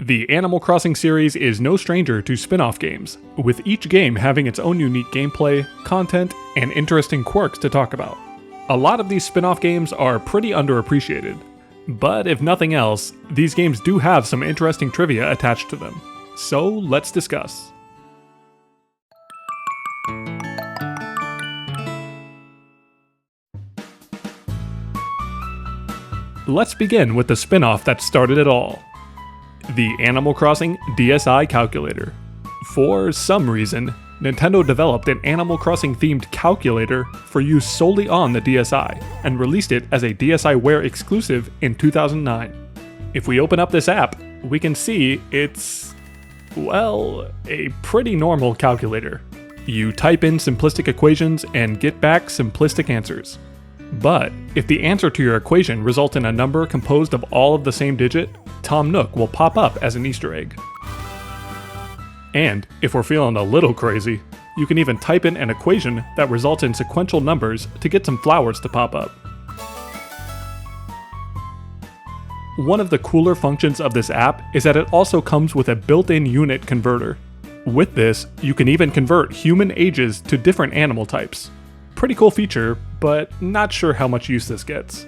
The Animal Crossing series is no stranger to spin-off games, with each game having its own unique gameplay, content, and interesting quirks to talk about. A lot of these spin-off games are pretty underappreciated, but if nothing else, these games do have some interesting trivia attached to them. So let's discuss. Let's begin with the spin-off that started it all. The Animal Crossing DSi Calculator. For some reason, Nintendo developed an Animal Crossing themed calculator for use solely on the DSi, and released it as a DSiWare exclusive in 2009. If we open up this app, we can see it's, well, a pretty normal calculator. You type in simplistic equations and get back simplistic answers. But if the answer to your equation results in a number composed of all of the same digit, Tom Nook will pop up as an Easter egg. And if we're feeling a little crazy, you can even type in an equation that results in sequential numbers to get some flowers to pop up. One of the cooler functions of this app is that it also comes with a built-in unit converter. With this, you can even convert human ages to different animal types. Pretty cool feature, but not sure how much use this gets.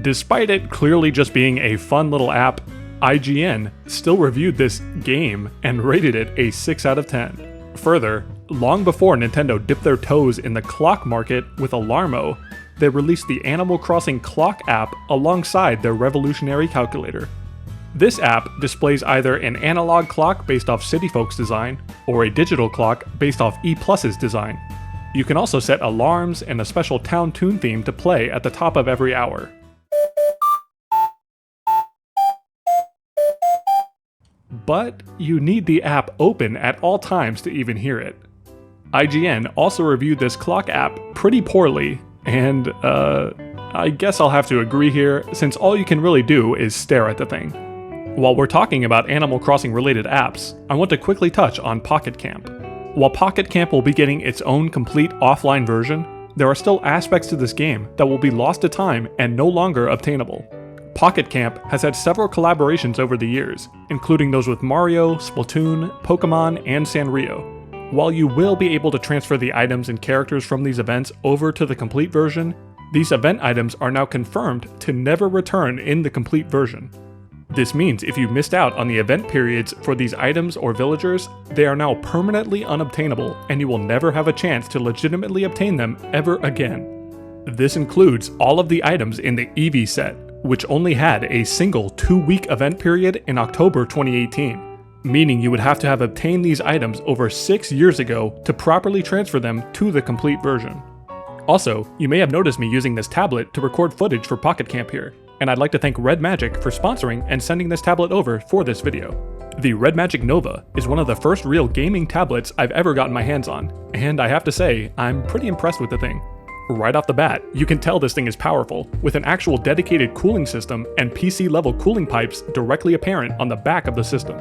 Despite it clearly just being a fun little app, IGN still reviewed this game and rated it a 6 out of 10. Further, long before Nintendo dipped their toes in the clock market with Alarmo, they released the Animal Crossing Clock app alongside their revolutionary calculator. This app displays either an analog clock based off City Folk's design, or a digital clock based off E+'s design. You can also set alarms and a special town tune theme to play at the top of every hour. But you need the app open at all times to even hear it. IGN also reviewed this clock app pretty poorly, and I guess I'll have to agree here, since all you can really do is stare at the thing. While we're talking about Animal Crossing related apps, I want to quickly touch on Pocket Camp. While Pocket Camp will be getting its own complete offline version, there are still aspects to this game that will be lost to time and no longer obtainable. Pocket Camp has had several collaborations over the years, including those with Mario, Splatoon, Pokemon, and Sanrio. While you will be able to transfer the items and characters from these events over to the complete version, these event items are now confirmed to never return in the complete version. This means if you missed out on the event periods for these items or villagers, they are now permanently unobtainable, and you will never have a chance to legitimately obtain them ever again. This includes all of the items in the Eevee set, which only had a single 2-week event period in October 2018, meaning you would have to have obtained these items over 6 years ago to properly transfer them to the complete version. Also, you may have noticed me using this tablet to record footage for Pocket Camp here, and I'd like to thank REDMAGIC for sponsoring and sending this tablet over for this video. The REDMAGIC Nova is one of the first real gaming tablets I've ever gotten my hands on, and I have to say, I'm pretty impressed with the thing. Right off the bat, you can tell this thing is powerful, with an actual dedicated cooling system and PC-level cooling pipes directly apparent on the back of the system.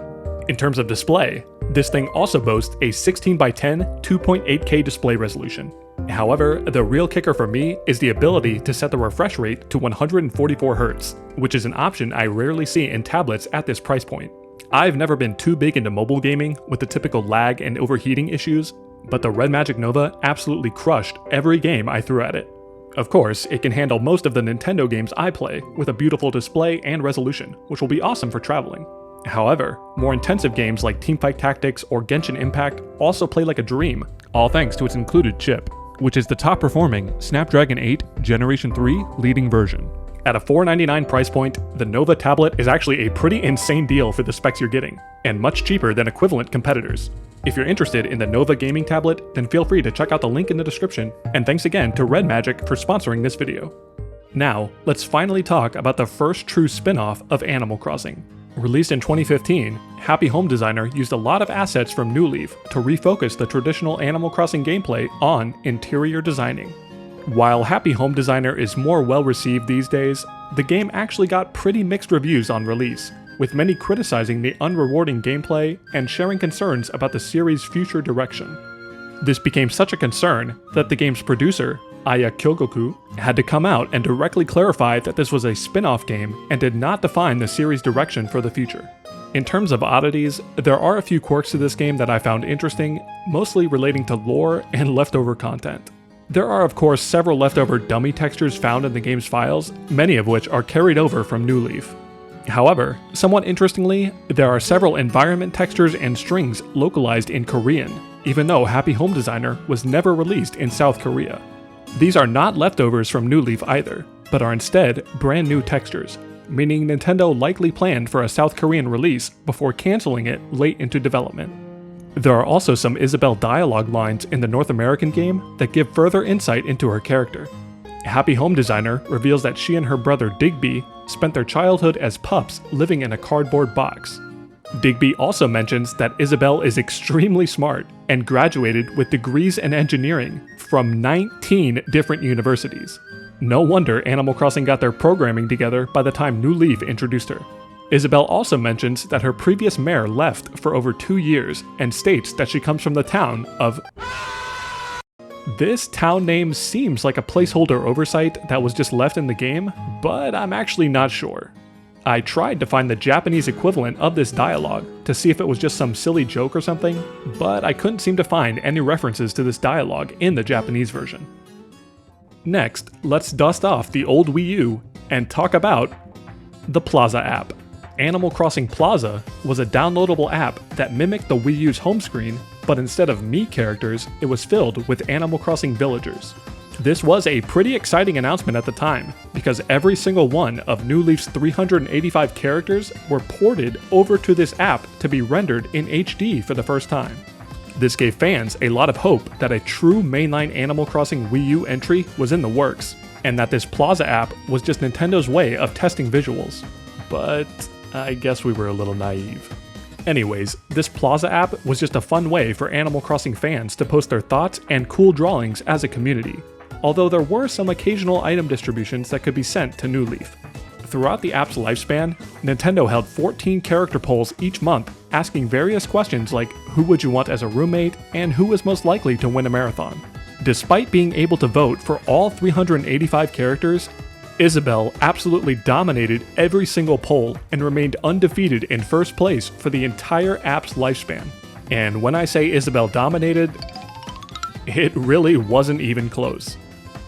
In terms of display, this thing also boasts a 16x10 2.8K display resolution. However, the real kicker for me is the ability to set the refresh rate to 144Hz, which is an option I rarely see in tablets at this price point. I've never been too big into mobile gaming with the typical lag and overheating issues, but the REDMAGIC Nova absolutely crushed every game I threw at it. Of course, it can handle most of the Nintendo games I play with a beautiful display and resolution, which will be awesome for traveling. However, more intensive games like Teamfight Tactics or Genshin Impact also play like a dream, all thanks to its included chip, which is the top-performing Snapdragon 8 Generation 3 leading version. At a $499 price point, the Nova tablet is actually a pretty insane deal for the specs you're getting, and much cheaper than equivalent competitors. If you're interested in the Nova gaming tablet, then feel free to check out the link in the description, and thanks again to REDMAGIC for sponsoring this video. Now, let's finally talk about the first true spin-off of Animal Crossing. Released in 2015, Happy Home Designer used a lot of assets from New Leaf to refocus the traditional Animal Crossing gameplay on interior designing. While Happy Home Designer is more well received these days, the game actually got pretty mixed reviews on release, with many criticizing the unrewarding gameplay and sharing concerns about the series' future direction. This became such a concern that the game's producer, Aya Kyogoku, had to come out and directly clarify that this was a spin-off game and did not define the series' direction for the future. In terms of oddities, there are a few quirks to this game that I found interesting, mostly relating to lore and leftover content. There are of course several leftover dummy textures found in the game's files, many of which are carried over from New Leaf. However, somewhat interestingly, there are several environment textures and strings localized in Korean, even though Happy Home Designer was never released in South Korea. These are not leftovers from New Leaf either, but are instead brand new textures, meaning Nintendo likely planned for a South Korean release before canceling it late into development. There are also some Isabelle dialogue lines in the North American game that give further insight into her character. Happy Home Designer reveals that she and her brother Digby spent their childhood as pups living in a cardboard box. Digby also mentions that Isabelle is extremely smart and graduated with degrees in engineering from 19 different universities. No wonder Animal Crossing got their programming together by the time New Leaf introduced her. Isabelle also mentions that her previous mayor left for over 2 years and states that she comes from the town of... This town name seems like a placeholder oversight that was just left in the game, but I'm actually not sure. I tried to find the Japanese equivalent of this dialogue to see if it was just some silly joke or something, but I couldn't seem to find any references to this dialogue in the Japanese version. Next, let's dust off the old Wii U and talk about the Plaza app. Animal Crossing Plaza was a downloadable app that mimicked the Wii U's home screen, but instead of Mii characters, it was filled with Animal Crossing villagers. This was a pretty exciting announcement at the time, because every single one of New Leaf's 385 characters were ported over to this app to be rendered in HD for the first time. This gave fans a lot of hope that a true mainline Animal Crossing Wii U entry was in the works, and that this Plaza app was just Nintendo's way of testing visuals. But I guess we were a little naive. Anyways, this Plaza app was just a fun way for Animal Crossing fans to post their thoughts and cool drawings as a community, although there were some occasional item distributions that could be sent to New Leaf. Throughout the app's lifespan, Nintendo held 14 character polls each month asking various questions like who would you want as a roommate and who was most likely to win a marathon. Despite being able to vote for all 385 characters, Isabelle absolutely dominated every single poll and remained undefeated in first place for the entire app's lifespan. And when I say Isabelle dominated, it really wasn't even close.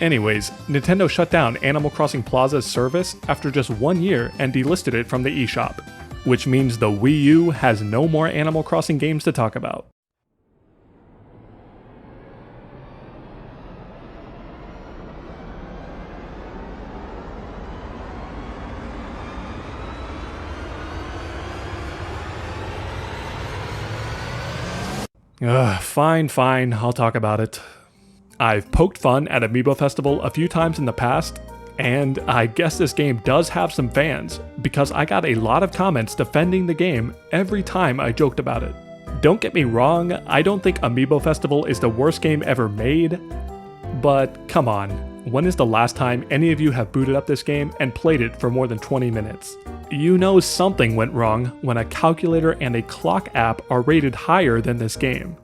Anyways, Nintendo shut down Animal Crossing Plaza's service after just 1 year and delisted it from the eShop, which means the Wii U has no more Animal Crossing games to talk about. Fine, I'll talk about it. I've poked fun at Amiibo Festival a few times in the past, and I guess this game does have some fans, because I got a lot of comments defending the game every time I joked about it. Don't get me wrong, I don't think Amiibo Festival is the worst game ever made, but come on, when is the last time any of you have booted up this game and played it for more than 20 minutes? You know something went wrong when a calculator and a clock app are rated higher than this game.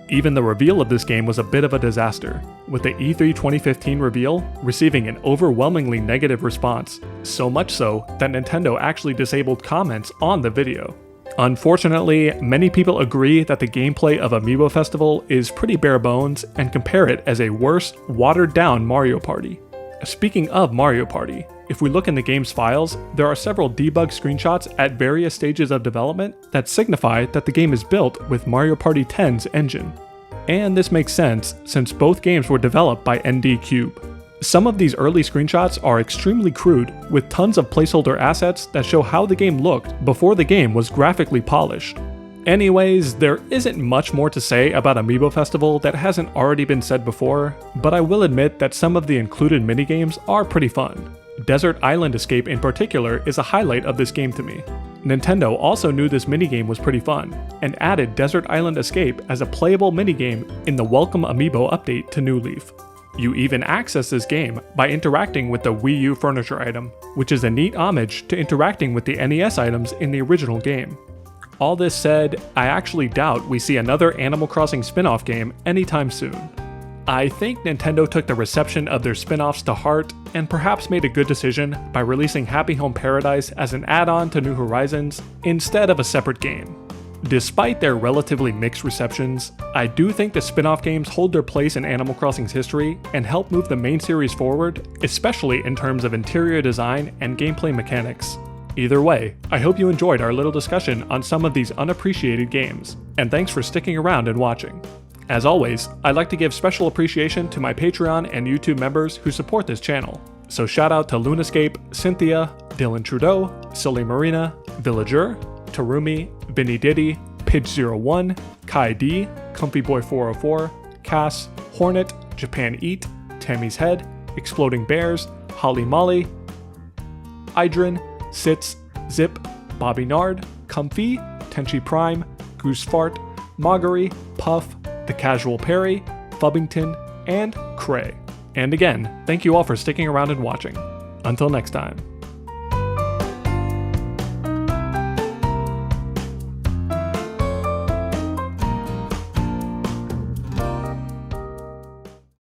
Even the reveal of this game was a bit of a disaster, with the E3 2015 reveal receiving an overwhelmingly negative response, so much so that Nintendo actually disabled comments on the video. Unfortunately, many people agree that the gameplay of Amiibo Festival is pretty bare bones and compare it as a worse, watered-down Mario Party. Speaking of Mario Party, if we look in the game's files, there are several debug screenshots at various stages of development that signify that the game is built with Mario Party 10's engine. And this makes sense, since both games were developed by ND Cube. Some of these early screenshots are extremely crude, with tons of placeholder assets that show how the game looked before the game was graphically polished. Anyways, there isn't much more to say about Amiibo Festival that hasn't already been said before, but I will admit that some of the included minigames are pretty fun. Desert Island Escape in particular is a highlight of this game to me. Nintendo also knew this minigame was pretty fun, and added Desert Island Escape as a playable minigame in the Welcome Amiibo update to New Leaf. You even access this game by interacting with the Wii U furniture item, which is a neat homage to interacting with the NES items in the original game. All this said, I actually doubt we see another Animal Crossing spin-off game anytime soon. I think Nintendo took the reception of their spin-offs to heart and perhaps made a good decision by releasing Happy Home Paradise as an add-on to New Horizons instead of a separate game. Despite their relatively mixed receptions, I do think the spin-off games hold their place in Animal Crossing's history and help move the main series forward, especially in terms of interior design and gameplay mechanics. Either way, I hope you enjoyed our little discussion on some of these unappreciated games, and thanks for sticking around and watching. As always, I'd like to give special appreciation to my Patreon and YouTube members who support this channel. So shout out to Lunascape, Cynthia, Dylan Trudeau, Silly Marina, Villager, Tarumi, Vinny Diddy, Pidge01, Kai D, ComfyBoy404, Cass, Hornet, Japan Eat, Tammy's Head, Exploding Bears, Holly Molly, Idrin, Sitz, Zip, Bobby Nard, Comfy, Tenchi Prime, Goose Fart, Moggery, Puff, The Casual Perry, Fubbington, and Cray. And again, thank you all for sticking around and watching. Until next time.